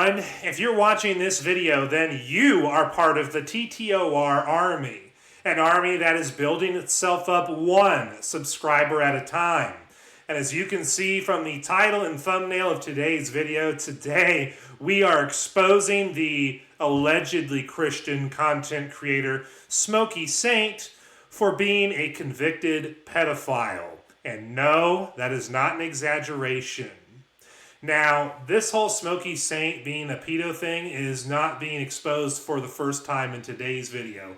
everyone. If you're watching this video, then you are part of the TTOR army, an army that is building itself up one subscriber at a time. And as you can see from the title and thumbnail of today's video, today we are exposing the allegedly Christian content creator Smokey Saint for being a convicted pedophile. And no, that is not an exaggeration. Now, this whole Smokey Saint being a pedo thing is not being exposed for the first time in today's video.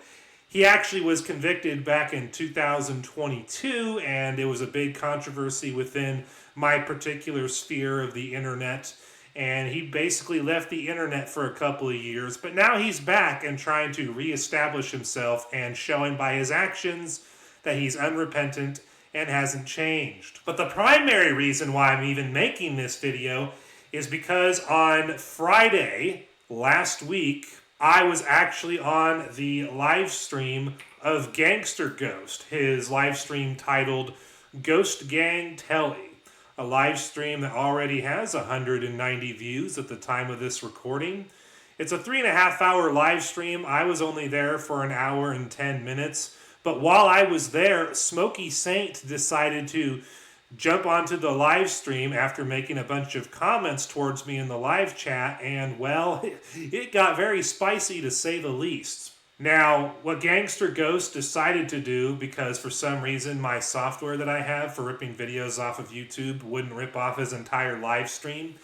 He actually was convicted back in 2022, and it was a big controversy within my particular sphere of the internet. And he basically left the internet for a couple of years, but now he's back and trying to reestablish himself and showing by his actions that he's unrepentant and hasn't changed. But the primary reason why I'm even making this video is because on Friday last week, I was actually on the live stream of Gangster Ghost, his live stream titled Ghost Gang Telly, a live stream that already has 190 views at the time of this recording. It's a 3.5-hour live stream. I was only there for an hour and 10 minutes. But while I was there, Smokey Saint decided to jump onto the live stream after making a bunch of comments towards me in the live chat, and well, it got very spicy to say the least. Now, what Gangster Ghost decided to do, because for some reason my software that I have for ripping videos off of YouTube wouldn't rip off his entire live stream,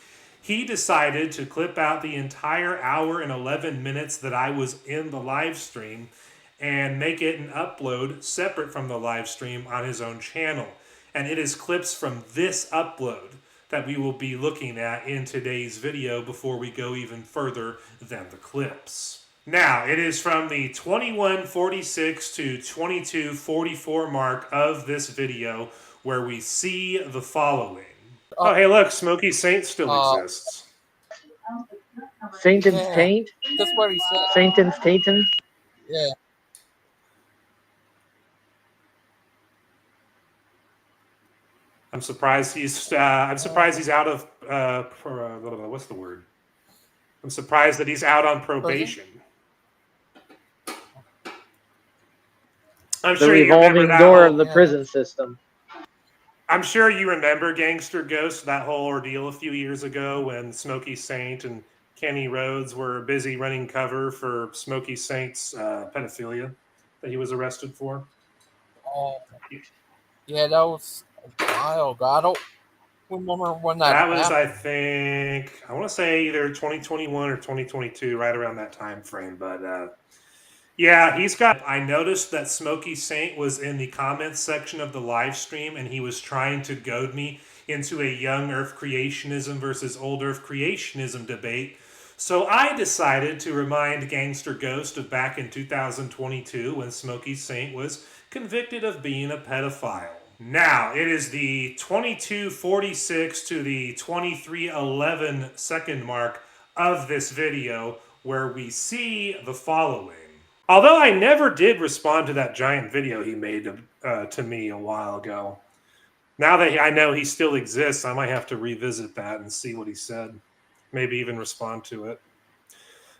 he decided to clip out the entire hour and 11 minutes that I was in the live stream and make it an upload separate from the live stream on his own channel. And it is clips from this upload that we will be looking at in today's video before we go even further than the clips. Now, it is from the 21:46 to 22:44 mark of this video where we see the following. Oh, hey, look, Smokey Saint still exists. Saint and Taint? That's what he said. Saint and Tainton? Yeah. I'm surprised he's out of what's the word? I'm surprised that he's out on probation. I'm The sure you remember revolving that door of the prison system. I'm sure you remember Gangster Ghost, that whole ordeal a few years ago when Smokey Saint and Kenny Rhodes were busy running cover for Smokey Saint's pedophilia that he was arrested for. Oh, yeah, that was a while ago. I don't remember when that happened. Was, I think, I want to say either 2021 or 2022, right around that time frame. But yeah, I noticed that Smokey Saint was in the comments section of the live stream, and he was trying to goad me into a young Earth creationism versus old Earth creationism debate. So I decided to remind Gangster Ghost of back in 2022 when Smokey Saint was convicted of being a pedophile. Now, it is the 22:46 to the 23:11 second mark of this video where we see the following. Although I never did respond to that giant video he made to me a while ago. Now that I know he still exists, I might have to revisit that and see what he said. Maybe even respond to it.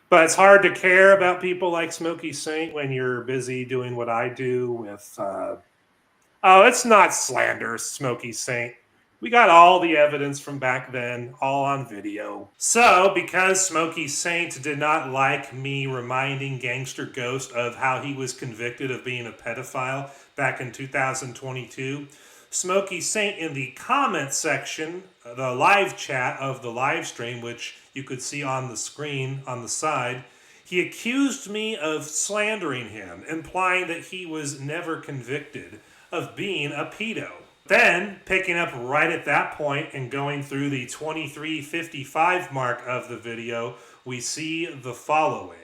But it's hard to care about people like Smokey Saint when you're busy doing what I do with... oh, it's not slander, Smokey Saint. We got all the evidence from back then, all on video. So, because Smokey Saint did not like me reminding Gangster Ghost of how he was convicted of being a pedophile back in 2022, Smokey Saint in the comment section, the live chat of the live stream, which you could see on the screen on the side, he accused me of slandering him, implying that he was never convicted of being a pedo. Then, picking up right at that point and going through the 23:55 mark of the video, we see the following.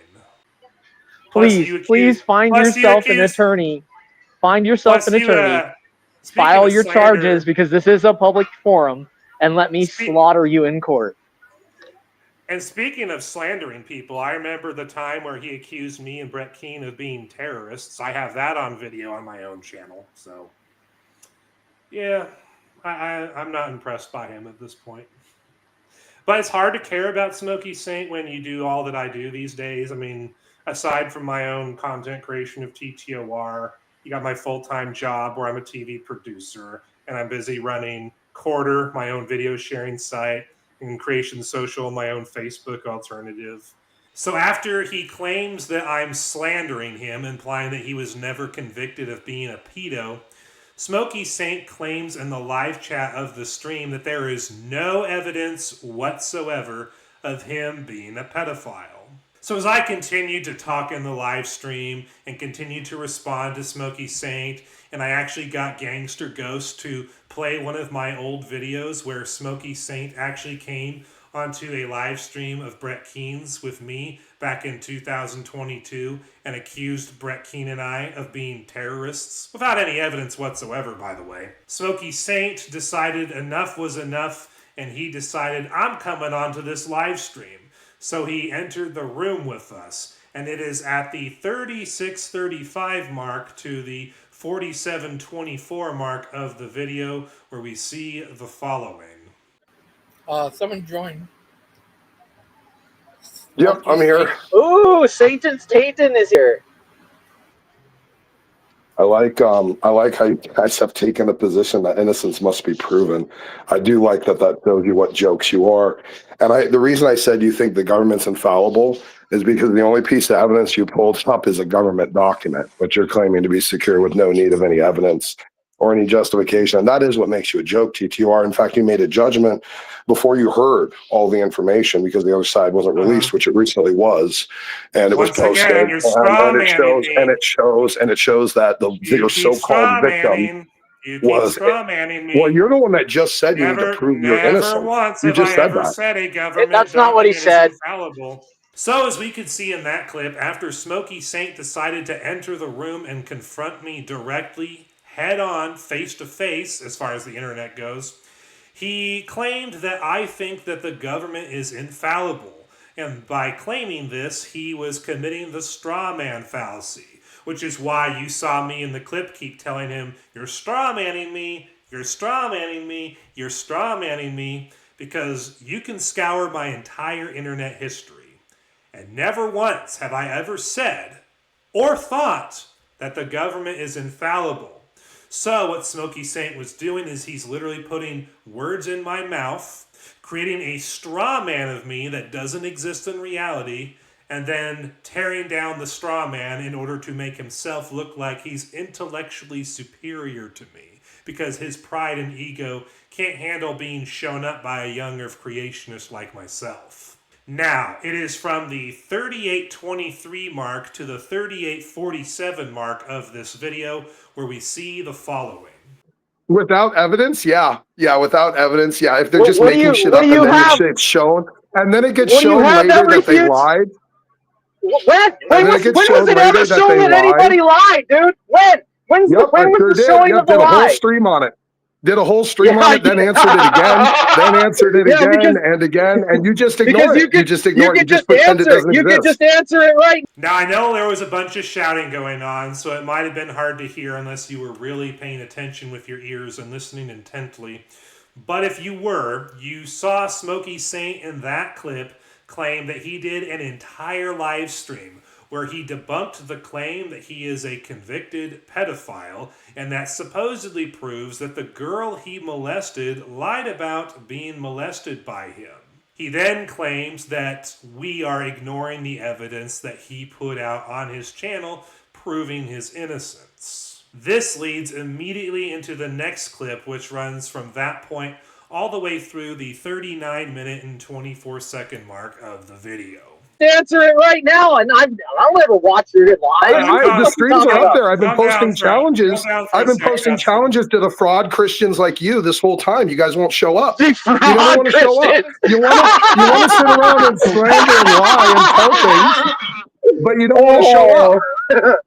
Please find yourself an attorney. Find yourself an attorney. File your charges because this is a public forum, and let me slaughter you in court. And speaking of slandering people, I remember the time where he accused me and Brett Keane of being terrorists. I have that on video on my own channel, so... yeah, I'm not impressed by him at this point. But it's hard to care about Smokey Saint when you do all that I do these days. I mean, aside from my own content creation of TTOR, you got my full-time job where I'm a TV producer, and I'm busy running Quarter, my own video sharing site, and Creation Social, my own Facebook alternative. So after he claims that I'm slandering him, implying that he was never convicted of being a pedo, Smokey Saint claims in the live chat of the stream that there is no evidence whatsoever of him being a pedophile. So as I continued to talk in the live stream and continued to respond to Smokey Saint, and I actually got Gangster Ghost to play one of my old videos where Smokey Saint actually came onto a live stream of Brett Keen's with me back in 2022 and accused Brett Keen and I of being terrorists, without any evidence whatsoever, by the way. Smokey Saint decided enough was enough, and he decided, I'm coming onto this live stream. So he entered the room with us, and it is at the 36:35 mark to the 47:24 mark of the video where we see the following. Someone joined. Yep, I'm here. Ooh, Satan's Tatum is here. I like how you guys have taken a position that innocence must be proven. I do like that shows you what jokes you are. And the reason I said you think the government's infallible is because the only piece of evidence you pulled up is a government document, which you're claiming to be secure with no need of any evidence or any justification. And that is what makes you a joke, TTOR. In fact, you made a judgment before you heard all the information because the other side wasn't released, which it recently was. And it was posted. Again, you're and it shows that your so-called victim was well, you're the one that just said you need to prove you're innocent. You just said that. Said a government that's not what he said. Infallible. So as we could see in that clip, after Smokey Saint decided to enter the room and confront me directly, head on, face to face, as far as the internet goes, he claimed that I think that the government is infallible. And by claiming this, he was committing the straw man fallacy, which is why you saw me in the clip keep telling him, you're straw manning me, you're straw manning me, you're straw manning me, because you can scour my entire internet history. And never once have I ever said or thought that the government is infallible. So what Smokey Saint was doing is he's literally putting words in my mouth, creating a straw man of me that doesn't exist in reality, and then tearing down the straw man in order to make himself look like he's intellectually superior to me, because his pride and ego can't handle being shown up by a young earth creationist like myself. Now, it is from the 38:23 mark to the 38:47 mark of this video where we see the following. Without evidence? Yeah, without evidence. Yeah, if they're just making shit up and then it's shown, and then it gets shown later that they lied. When was it ever shown that anybody lied, dude? When was the showing of the lie? Did a whole stream on it. Did a whole stream on it, then answered it again, then answered it again and again, and you just ignore it. You just ignore it. You just pretend it doesn't exist. You can just answer it right. Now, I know there was a bunch of shouting going on, so it might have been hard to hear unless you were really paying attention with your ears and listening intently. But if you were, you saw Smokey Saint in that clip claim that he did an entire live stream where he debunked the claim that he is a convicted pedophile, and that supposedly proves that the girl he molested lied about being molested by him. He then claims that we are ignoring the evidence that he put out on his channel, proving his innocence. This leads immediately into the next clip, which runs from that point all the way through the 39-minute and 24-second mark of the video. Answer it right now, and I'll never watch it live. The streams are up there. I've been posting challenges. I've been posting challenges to the fraud Christians like you this whole time. You guys won't show up. You don't want to show up. You want to sit around and slander and lie and tell things, but you don't want to show up.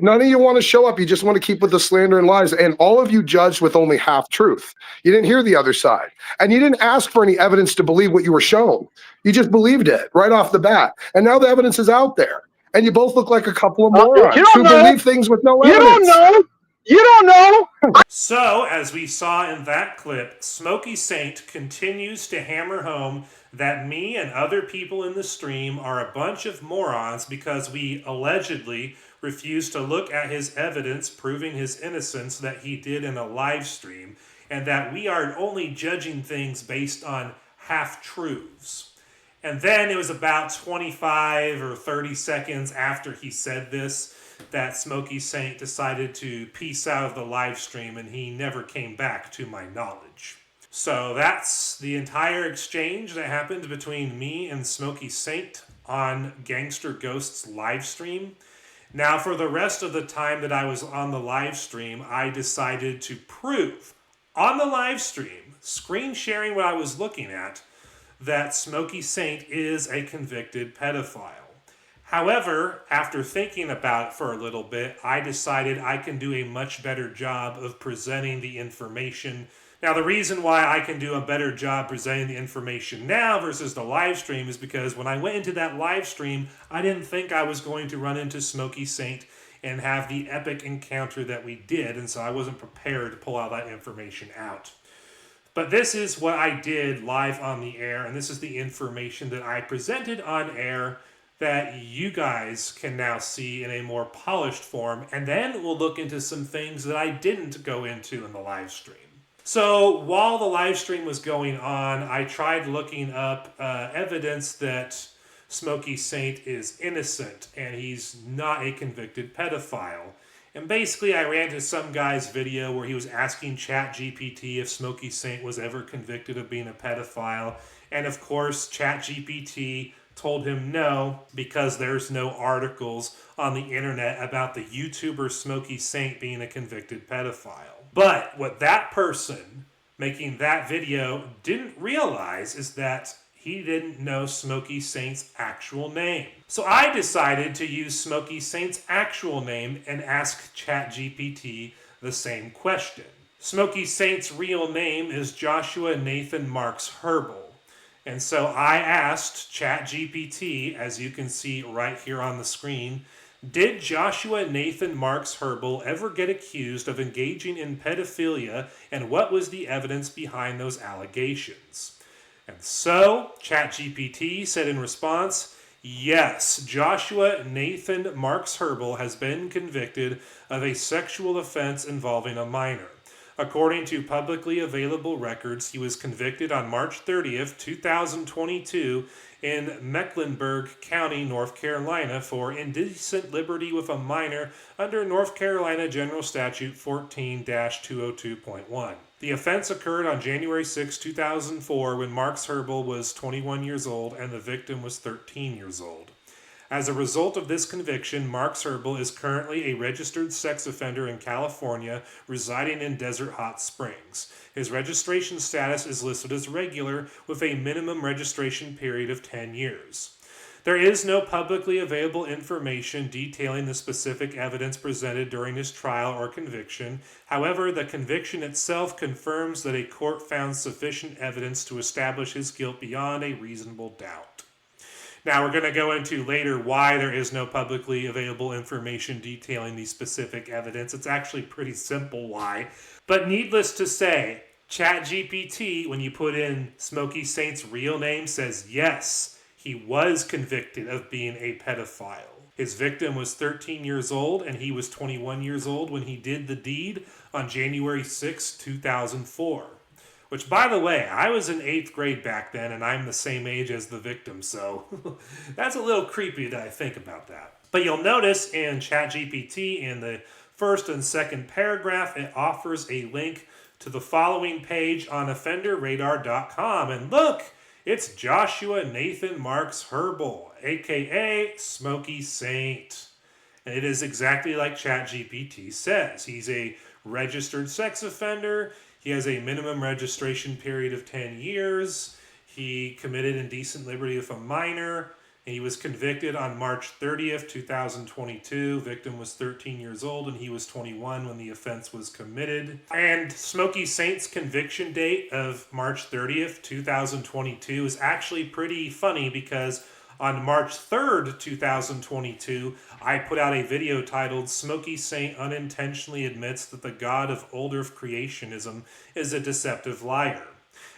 None of you want to show up. You just want to keep with the slander and lies. And all of you judged with only half truth. You didn't hear the other side. And you didn't ask for any evidence to believe what you were shown. You just believed it right off the bat. And now the evidence is out there. And you both look like a couple of morons who believe things with no evidence. You don't know. You don't know. So, as we saw in that clip, Smokey Saint continues to hammer home that me and other people in the stream are a bunch of morons because we allegedly refused to look at his evidence proving his innocence that he did in a live stream, and that we are only judging things based on half-truths. And then it was about 25 or 30 seconds after he said this that Smokey Saint decided to peace out of the live stream, and he never came back to my knowledge. So that's the entire exchange that happened between me and Smokey Saint on Gangster Ghost's live stream. Now, for the rest of the time that I was on the live stream, I decided to prove on the live stream, screen sharing what I was looking at, that Smokey Saint is a convicted pedophile. However, after thinking about it for a little bit, I decided I can do a much better job of presenting the information. Now, the reason why I can do a better job presenting the information now versus the live stream is because when I went into that live stream, I didn't think I was going to run into Smokey Saint and have the epic encounter that we did, and so I wasn't prepared to pull all that information out. But this is what I did live on the air, and this is the information that I presented on air that you guys can now see in a more polished form, and then we'll look into some things that I didn't go into in the live stream. So while the live stream was going on, I tried looking up evidence that Smokey Saint is innocent and he's not a convicted pedophile. And basically I ran into some guy's video where he was asking ChatGPT if Smokey Saint was ever convicted of being a pedophile, and of course ChatGPT told him no, because there's no articles on the internet about the YouTuber Smokey Saint being a convicted pedophile. But what that person making that video didn't realize is that he didn't know Smokey Saint's actual name. So I decided to use Smokey Saint's actual name and ask ChatGPT the same question. Smokey Saint's real name is Joshua Nathan Marks Herbal. And so I asked ChatGPT, as you can see right here on the screen, did Joshua Nathan Marks Herbal ever get accused of engaging in pedophilia, and what was the evidence behind those allegations? And so ChatGPT said in response, yes, Joshua Nathan Marks Herbal has been convicted of a sexual offense involving a minor. According to publicly available records, he was convicted on March 30th, 2022 in Mecklenburg County, North Carolina for indecent liberty with a minor under North Carolina General Statute 14-202.1. The offense occurred on January 6, 2004 when Marks Herbal was 21 years old and the victim was 13 years old. As a result of this conviction, Marks Herbal is currently a registered sex offender in California, residing in Desert Hot Springs. His registration status is listed as regular, with a minimum registration period of 10 years. There is no publicly available information detailing the specific evidence presented during his trial or conviction. However, the conviction itself confirms that a court found sufficient evidence to establish his guilt beyond a reasonable doubt. Now, we're going to go into later why there is no publicly available information detailing the specific evidence. It's actually pretty simple why. But needless to say, ChatGPT, when you put in Smokey Saint's real name, says yes, he was convicted of being a pedophile. His victim was 13 years old, and he was 21 years old when he did the deed on January 6, 2004. Which, by the way, I was in 8th grade back then, and I'm the same age as the victim, so that's a little creepy that I think about that. But you'll notice in ChatGPT, in the first and second paragraph, it offers a link to the following page on offenderradar.com. And look, it's Joshua Nathan Marks Herbal, a.k.a. Smokey Saint. And it is exactly like ChatGPT says. He's a registered sex offender. He has a minimum registration period of 10 years. He committed indecent liberty with a minor. And he was convicted on March 30th, 2022. Victim was 13 years old and he was 21 when the offense was committed. And Smokey Saint's conviction date of March 30th, 2022 is actually pretty funny because On March 3rd, 2022, I put out a video titled Smokey Saint Unintentionally Admits That the God of Old Earth Creationism is a Deceptive Liar.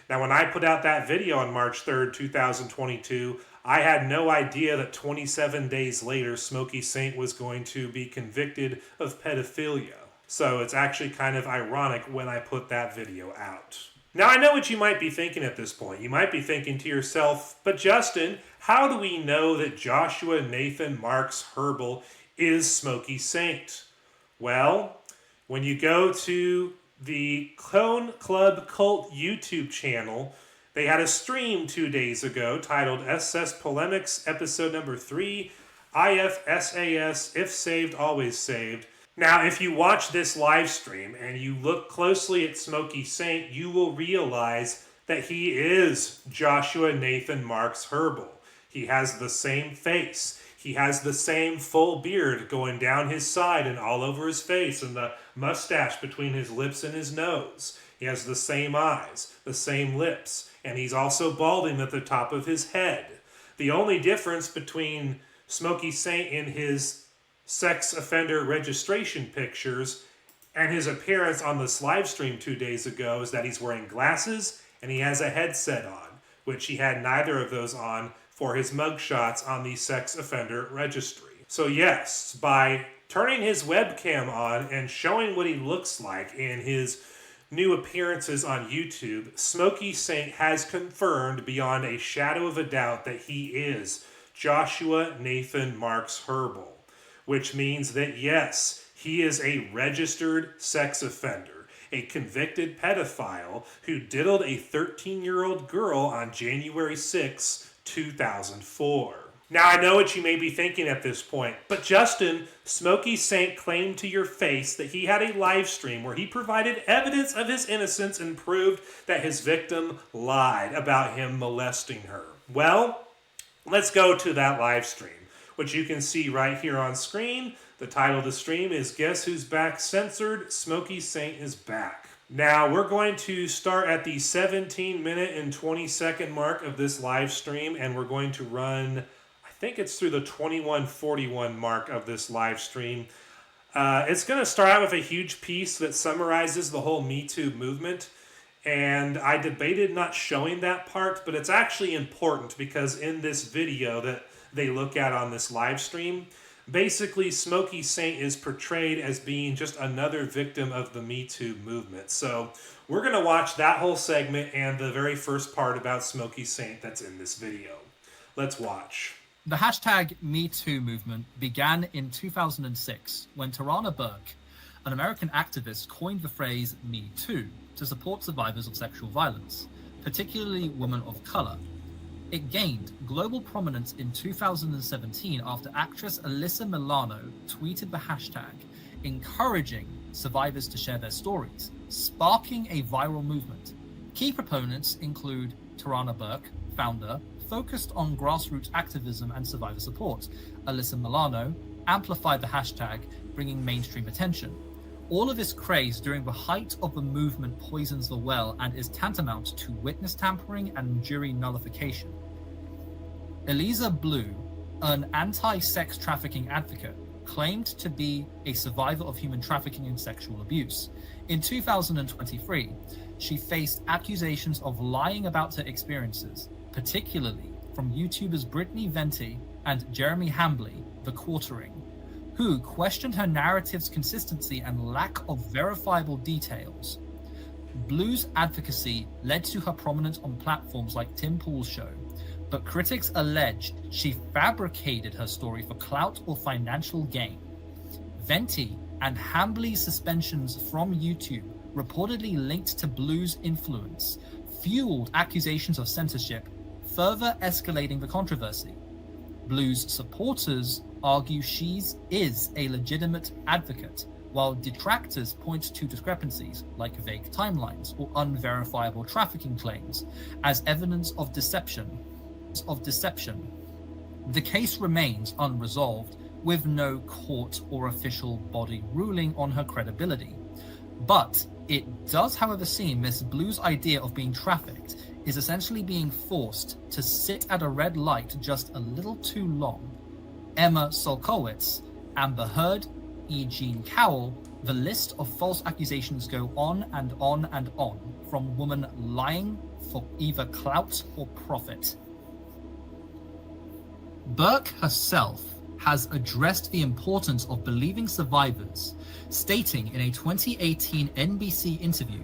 Now, when I put out that video on March 3rd, 2022, I had no idea that 27 days later, Smokey Saint was going to be convicted of pedophilia. So it's actually kind of ironic when I put that video out. Now, I know what you might be thinking at this point. You might be thinking to yourself, but Justin, how do we know that Joshua Nathan Marks Herbal is Smokey Saint? Well, when you go to the Clone Club Cult YouTube channel, they had a stream 2 days ago titled SS Polemics episode number 3, IFSAS, If Saved, Always Saved. Now, if you watch this live stream and you look closely at Smokey Saint, you will realize that he is Joshua Nathan Marks Herbal. He has the same face. He has the same full beard going down his side and all over his face, and the mustache between his lips and his nose. He has the same eyes, the same lips, and he's also balding at the top of his head. The only difference between Smokey Saint in his sex offender registration pictures and his appearance on this live stream 2 days ago is that he's wearing glasses and he has a headset on, which he had neither of those on for his mugshots on the sex offender registry. So yes, by turning his webcam on and showing what he looks like in his new appearances on YouTube, Smokey Saint has confirmed beyond a shadow of a doubt that he is Joshua Nathan Marks Herbal, which means that yes, he is a registered sex offender, a convicted pedophile who diddled a 13-year-old girl on January 6, 2004. Now, I know what you may be thinking at this point, but Justin, Smokey Saint claimed to your face that he had a live stream where he provided evidence of his innocence and proved that his victim lied about him molesting her. Well, let's go to that live stream, which you can see right here on screen. The title of the stream is Guess Who's Back Censored? Smokey Saint is back. Now, we're going to start at the 17-minute and 20-second mark of this live stream, and we're going to run, I think it's through the 21:41 mark of this live stream. It's going to start out with a huge piece that summarizes the whole Me Too movement, and I debated not showing that part, but it's actually important because in this video that they look at on this live stream, basically Smokey Saint is portrayed as being just another victim of the Me Too movement. So we're going to watch that whole segment and the very first part about Smokey Saint that's in this video. Let's watch. The hashtag #MeToo movement began in 2006 when Tarana Burke, an American activist, coined the phrase Me Too to support survivors of sexual violence, particularly women of color. It gained global prominence in 2017 after actress Alyssa Milano tweeted the hashtag, encouraging survivors to share their stories, sparking a viral movement. Key proponents include Tarana Burke, founder, focused on grassroots activism and survivor support. Alyssa Milano amplified the hashtag, bringing mainstream attention. All of this craze during the height of the movement poisons the well and is tantamount to witness tampering and jury nullification. Eliza Blue, an anti-sex trafficking advocate, claimed to be a survivor of human trafficking and sexual abuse. In 2023, she faced accusations of lying about her experiences, particularly from YouTubers Brittany Venti and Jeremy Hambley, The Quartering, who questioned her narrative's consistency and lack of verifiable details. Blue's advocacy led to her prominence on platforms like Tim Pool's show, but critics alleged she fabricated her story for clout or financial gain. Venti and Hambley's suspensions from YouTube, reportedly linked to Blue's influence, fueled accusations of censorship, further escalating the controversy. Blue's supporters argue she is a legitimate advocate, while detractors point to discrepancies like vague timelines or unverifiable trafficking claims as evidence of deception. The case remains unresolved, with no court or official body ruling on her credibility. But it does, however, seem Miss Blue's idea of being trafficked is essentially being forced to sit at a red light just a little too long. Emma Solkowitz, Amber Heard, E. Jean Cowell, the list of false accusations go on and on and on, from women lying for either clout or profit. Burke herself has addressed the importance of believing survivors, stating in a 2018 NBC interview,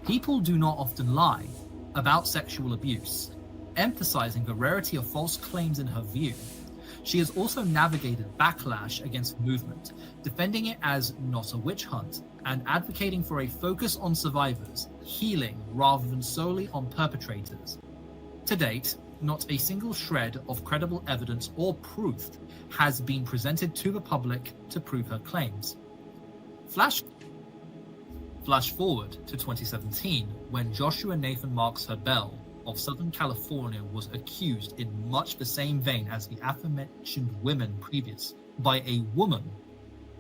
"People do not often lie about sexual abuse," emphasizing the rarity of false claims in her view. She has also navigated backlash against the movement, defending it as not a witch hunt, and advocating for a focus on survivors, healing rather than solely on perpetrators. To date, not a single shred of credible evidence or proof has been presented to the public to prove her claims. Flash forward to 2017, when Joshua Nathan Marks Herbel of Southern California was accused in much the same vein as the aforementioned women previous by a woman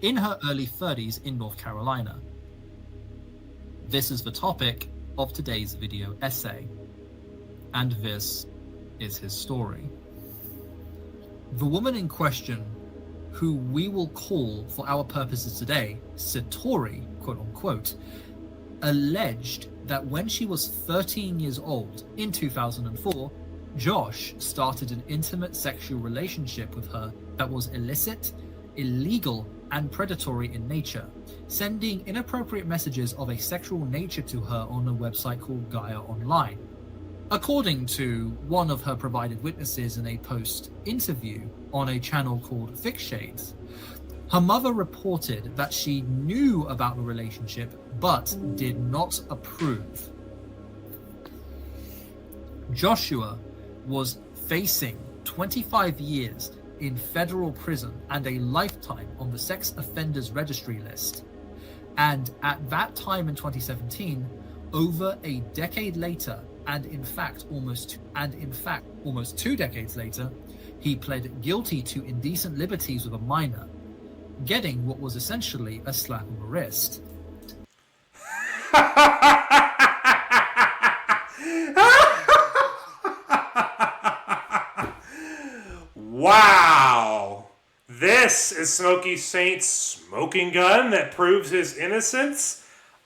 in her early 30s in North Carolina. This is the topic of today's video essay, and this is his story. The woman in question, who we will call for our purposes today Satori, quote unquote, alleged that when she was 13 years old in 2004, Josh started an intimate sexual relationship with her that was illicit, illegal, and predatory in nature, sending inappropriate messages of a sexual nature to her on a website called Gaia Online. According to one of her provided witnesses in a post-interview on a channel called Fix Shades, her mother reported that she knew about the relationship but did not approve. Joshua was facing 25 years in federal prison and a lifetime on the Sex Offenders Registry list. And at that time in 2017, over a decade later, and in fact almost 2 decades later, he pled guilty to indecent liberties with a minor, getting what was essentially a slap on the wrist. Wow! This is Smokey Saint's smoking gun that proves his innocence?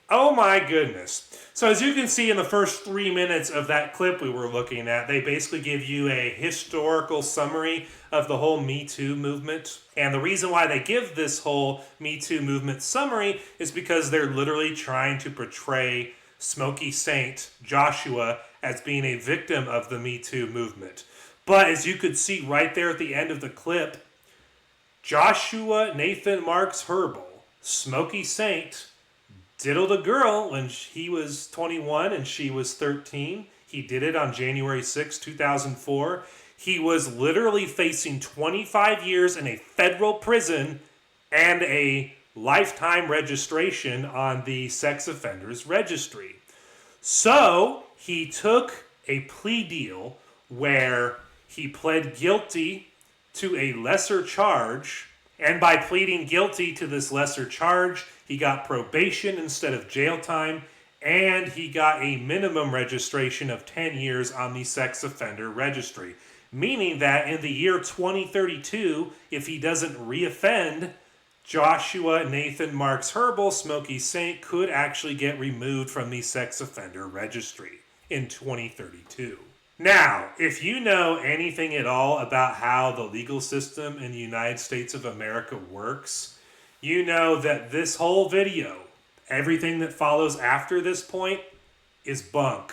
Oh my goodness. So as you can see in the first 3 minutes of that clip we were looking at, they basically give you a historical summary of the whole Me Too movement. And the reason why they give this whole Me Too movement summary is because they're literally trying to portray Smokey Saint, Joshua, as being a victim of the Me Too movement. But as you could see right there at the end of the clip, Joshua Nathan Marks Herbel, Smokey Saint, diddled a girl when he was 21 and she was 13. He did it on January 6, 2004. He was literally facing 25 years in a federal prison and a lifetime registration on the Sex Offenders Registry. So he took a plea deal where he pled guilty to a lesser charge, and by pleading guilty to this lesser charge, he got probation instead of jail time, and he got a minimum registration of 10 years on the Sex Offender Registry, meaning that in the year 2032, if he doesn't reoffend, Joshua Nathan Marks Herbel, Smokey Saint, could actually get removed from the Sex Offender Registry in 2032. Now, if you know anything at all about how the legal system in the United States of America works, you know that this whole video, everything that follows after this point, is bunk.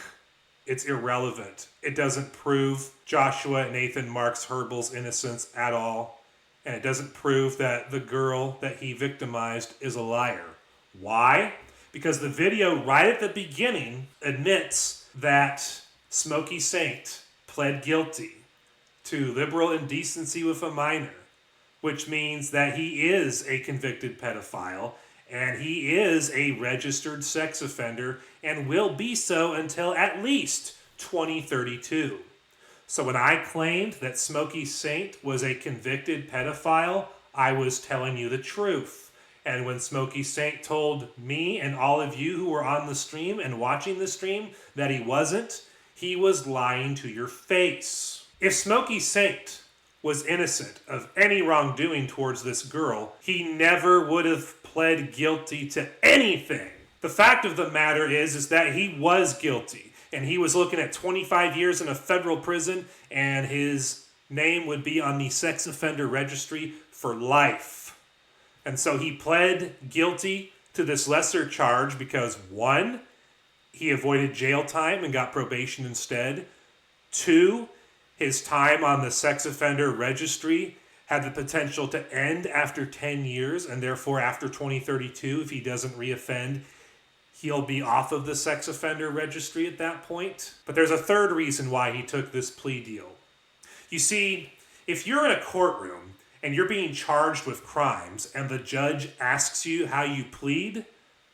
It's irrelevant. It doesn't prove Joshua Nathan Marks Herbel's innocence at all. And it doesn't prove that the girl that he victimized is a liar. Why? Because the video right at the beginning admits that Smokey Saint pled guilty to liberal indecency with a minor, which means that he is a convicted pedophile and he is a registered sex offender and will be so until at least 2032. So when I claimed that Smokey Saint was a convicted pedophile, I was telling you the truth. And when Smokey Saint told me and all of you who were on the stream and watching the stream that he wasn't, he was lying to your face. If Smokey Saint was innocent of any wrongdoing towards this girl, he never would have pled guilty to anything. The fact of the matter is that he was guilty, and he was looking at 25 years in a federal prison, and his name would be on the Sex Offender Registry for life. And so he pled guilty to this lesser charge because, 1, he avoided jail time and got probation instead. 2, his time on the Sex Offender Registry had the potential to end after 10 years, and therefore after 2032, if he doesn't reoffend, he'll be off of the Sex Offender Registry at that point. But there's a third reason why he took this plea deal. You see, if you're in a courtroom and you're being charged with crimes and the judge asks you how you plead,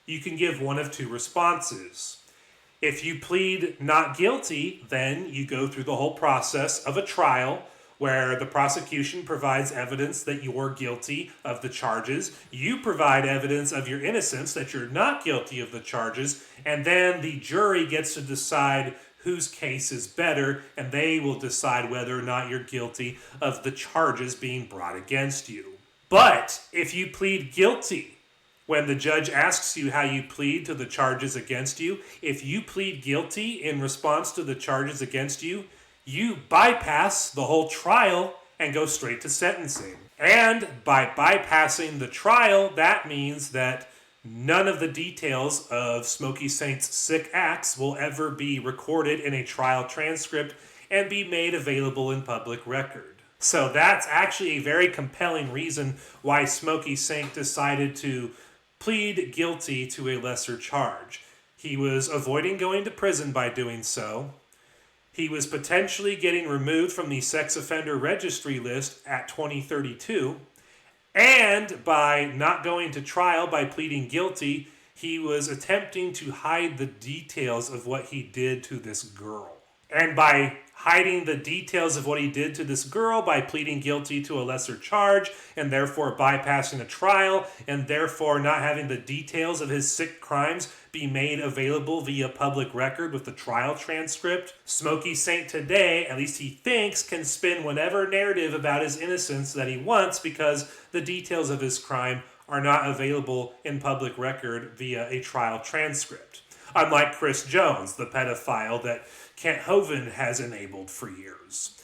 you can give one of two responses. If you plead not guilty, then you go through the whole process of a trial where the prosecution provides evidence that you're guilty of the charges. You provide evidence of your innocence, that you're not guilty of the charges, and then the jury gets to decide whose case is better, and they will decide whether or not you're guilty of the charges being brought against you. But if you plead guilty, when the judge asks you how you plead to the charges against you, if you plead guilty in response to the charges against you, you bypass the whole trial and go straight to sentencing. And by bypassing the trial, that means that none of the details of Smokey Saint's sick acts will ever be recorded in a trial transcript and be made available in public record. So that's actually a very compelling reason why Smokey Saint decided to plead guilty to a lesser charge. He was avoiding going to prison by doing so. He was potentially getting removed from the Sex Offender Registry list at 2032. And by not going to trial, by pleading guilty, he was attempting to hide the details of what he did to this girl. And by hiding the details of what he did to this girl, by pleading guilty to a lesser charge, and therefore bypassing a trial, and therefore not having the details of his sick crimes be made available via public record with the trial transcript, Smokey Saint today, at least he thinks, can spin whatever narrative about his innocence that he wants because the details of his crime are not available in public record via a trial transcript. Unlike Chris Jones, the pedophile that Kent Hovind has enabled for years.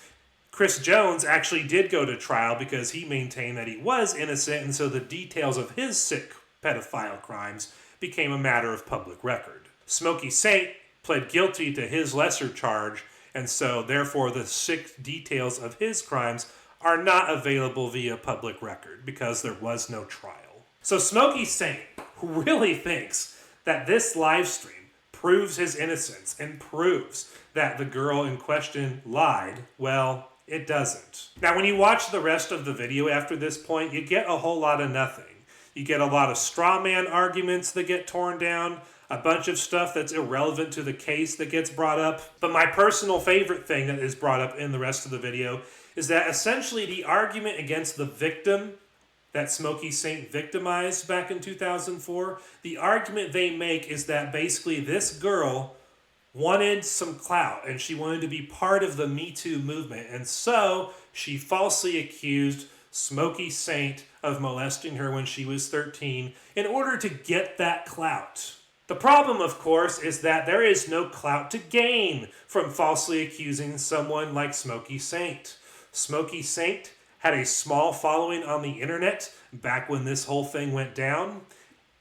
Chris Jones actually did go to trial because he maintained that he was innocent, and so the details of his sick pedophile crimes became a matter of public record. Smokey Saint pled guilty to his lesser charge, and so therefore the sick details of his crimes are not available via public record because there was no trial. So Smokey Saint really thinks that this live stream proves his innocence and proves that the girl in question lied. Well, it doesn't. Now, when you watch the rest of the video after this point, you get a whole lot of nothing. You get a lot of straw man arguments that get torn down, a bunch of stuff that's irrelevant to the case that gets brought up. But my personal favorite thing that is brought up in the rest of the video is that essentially the argument against the victim that Smokey Saint victimized back in 2004, the argument they make is that basically this girl wanted some clout and she wanted to be part of the Me Too movement, and so she falsely accused Smokey Saint of molesting her when she was 13 in order to get that clout. The problem, of course, is that there is no clout to gain from falsely accusing someone like Smokey Saint. Smokey Saint had a small following on the internet back when this whole thing went down,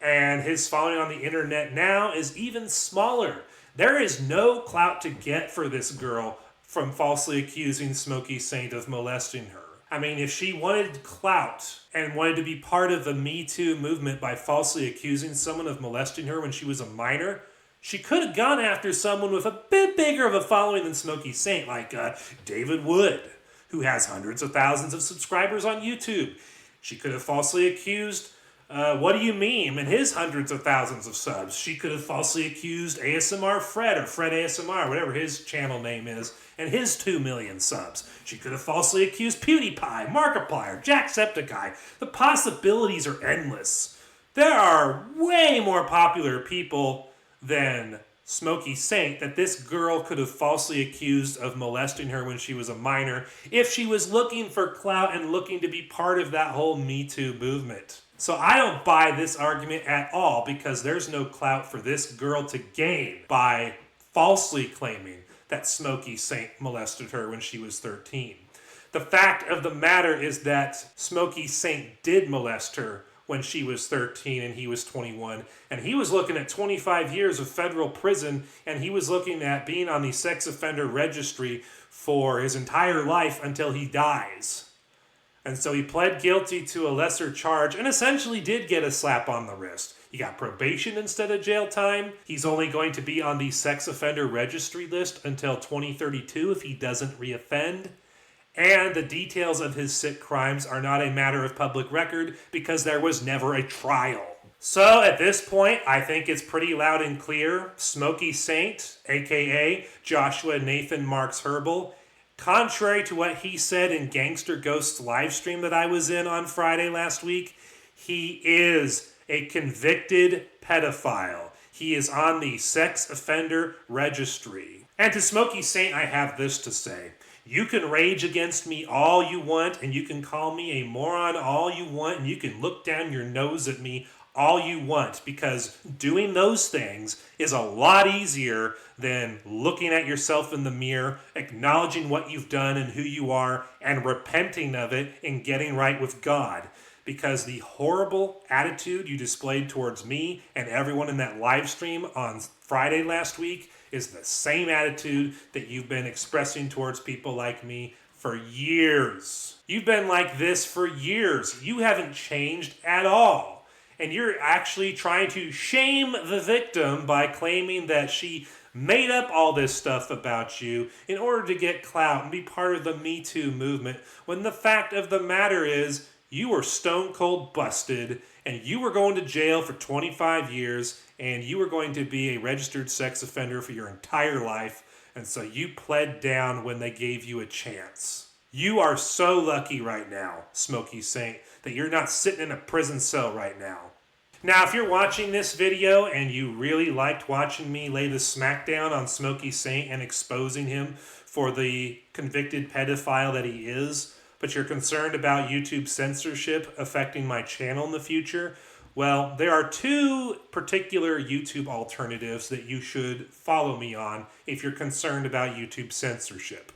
and his following on the internet now is even smaller. There is no clout to get for this girl from falsely accusing Smokey Saint of molesting her. I mean, if she wanted clout and wanted to be part of the Me Too movement by falsely accusing someone of molesting her when she was a minor, she could have gone after someone with a bit bigger of a following than Smokey Saint, like David Wood, who has hundreds of thousands of subscribers on YouTube. She could have falsely accused What Do You Meme and his hundreds of thousands of subs. She could have falsely accused ASMR Fred, or Fred ASMR, whatever his channel name is, and his 2 million subs. She could have falsely accused PewDiePie, Markiplier, Jacksepticeye. The possibilities are endless. There are way more popular people than Smokey Saint, that this girl could have falsely accused of molesting her when she was a minor if she was looking for clout and looking to be part of that whole Me Too movement. So I don't buy this argument at all, because there's no clout for this girl to gain by falsely claiming that Smokey Saint molested her when she was 13. The fact of the matter is that Smokey Saint did molest her when she was 13 and he was 21. And he was looking at 25 years of federal prison, and he was looking at being on the Sex Offender Registry for his entire life until he dies. And so he pled guilty to a lesser charge and essentially did get a slap on the wrist. He got probation instead of jail time. He's only going to be on the Sex Offender Registry list until 2032 if he doesn't reoffend. And the details of his sick crimes are not a matter of public record because there was never a trial. So at this point, I think it's pretty loud and clear. Smokey Saint, aka Joshua Nathan Marks Herbal, contrary to what he said in Gangster Ghost's live stream that I was in on Friday last week, he is a convicted pedophile. He is on the Sex Offender Registry. And to Smokey Saint, I have this to say. You can rage against me all you want, and you can call me a moron all you want, and you can look down your nose at me all you want, because doing those things is a lot easier than looking at yourself in the mirror, acknowledging what you've done and who you are, and repenting of it and getting right with God. Because the horrible attitude you displayed towards me and everyone in that live stream on Friday last week is the same attitude that you've been expressing towards people like me for years. You've been like this for years. You haven't changed at all. And you're actually trying to shame the victim by claiming that she made up all this stuff about you in order to get clout and be part of the Me Too movement, when the fact of the matter is you were stone cold busted and you were going to jail for 25 years and you were going to be a registered sex offender for your entire life, and so you pled down when they gave you a chance. You are so lucky right now, Smokey Saint, that you're not sitting in a prison cell right now. Now, if you're watching this video and you really liked watching me lay the smackdown on Smokey Saint and exposing him for the convicted pedophile that he is, but you're concerned about YouTube censorship affecting my channel in the future, well, there are two particular YouTube alternatives that you should follow me on if you're concerned about YouTube censorship.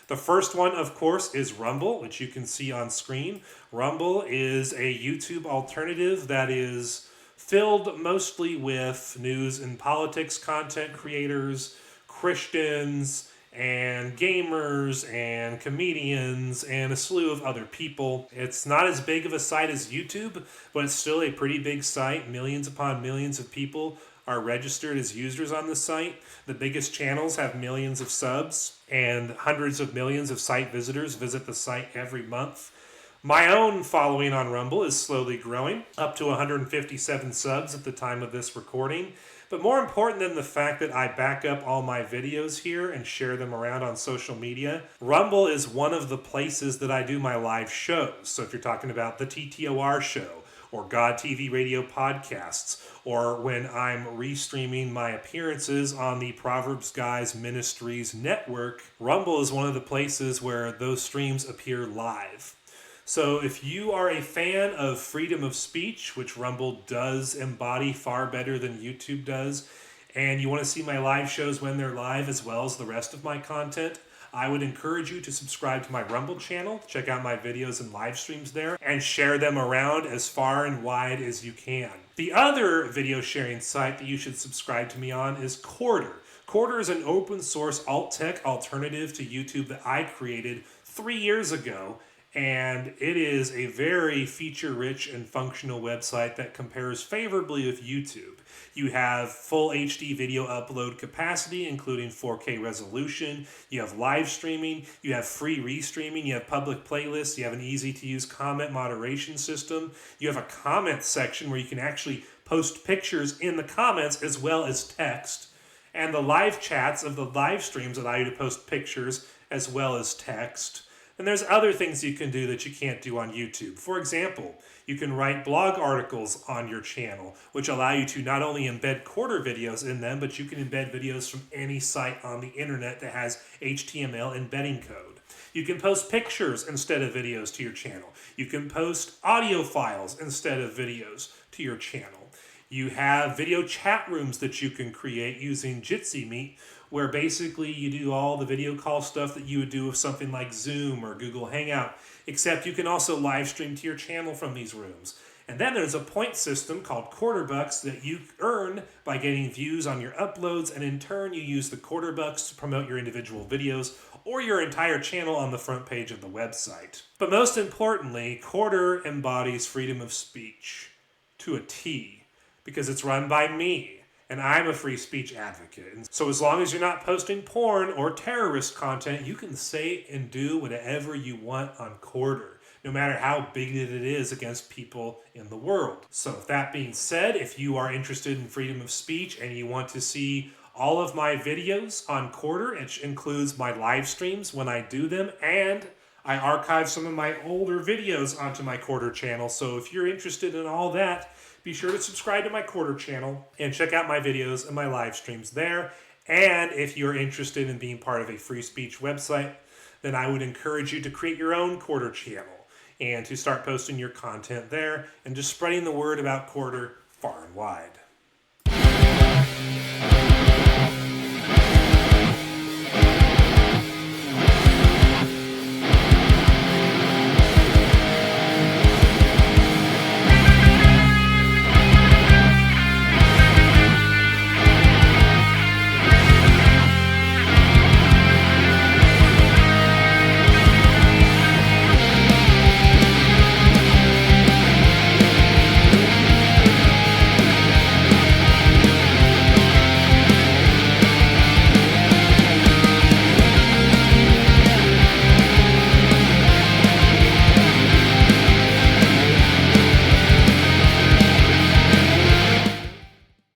The first one, of course, is Rumble, which you can see on screen. Rumble is a YouTube alternative that is filled mostly with news and politics content creators, Christians, and gamers, and comedians, and a slew of other people. It's not as big of a site as YouTube, but it's still a pretty big site. Millions upon millions of people are registered as users on the site. The biggest channels have millions of subs, and hundreds of millions of site visitors visit the site every month. My own following on Rumble is slowly growing, up to 157 subs at the time of this recording. But more important than the fact that I back up all my videos here and share them around on social media, Rumble is one of the places that I do my live shows. So if you're talking about the TTOR show, or God TV radio podcasts, or when I'm restreaming my appearances on the Proverbs Guys Ministries network, Rumble is one of the places where those streams appear live. So if you are a fan of freedom of speech, which Rumble does embody far better than YouTube does, and you want to see my live shows when they're live as well as the rest of my content, I would encourage you to subscribe to my Rumble channel, check out my videos and live streams there, and share them around as far and wide as you can. The other video sharing site that you should subscribe to me on is Quarter. Quarter is an open source alt-tech alternative to YouTube that I created 3 years ago, and it is a very feature-rich and functional website that compares favorably with YouTube. You have full HD video upload capacity, including 4K resolution. You have live streaming. You have free restreaming. You have public playlists. You have an easy-to-use comment moderation system. You have a comment section where you can actually post pictures in the comments as well as text. And the live chats of the live streams allow you to post pictures as well as text. And there's other things you can do that you can't do on YouTube. For example, you can write blog articles on your channel, which allow you to not only embed quarter videos in them, but you can embed videos from any site on the internet that has HTML embedding code. You can post pictures instead of videos to your channel. You can post audio files instead of videos to your channel. You have video chat rooms that you can create using Jitsi Meet, where basically you do all the video call stuff that you would do with something like Zoom or Google Hangout, except you can also live stream to your channel from these rooms. And then there's a point system called quarter bucks that you earn by getting views on your uploads, and in turn you use the quarter bucks to promote your individual videos or your entire channel on the front page of the website. But most importantly, Quarter embodies freedom of speech to a T, because it's run by me. And I'm a free speech advocate. And so as long as you're not posting porn or terrorist content, you can say and do whatever you want on Quarter, no matter how bigoted it is against people in the world. So with that being said, if you are interested in freedom of speech and you want to see all of my videos on Quarter, which includes my live streams when I do them, and I archive some of my older videos onto my Quarter channel. So if you're interested in all that, be sure to subscribe to my Quarter channel and check out my videos and my live streams there. And if you're interested in being part of a free speech website, then I would encourage you to create your own Quarter channel and to start posting your content there and just spreading the word about Quarter far and wide.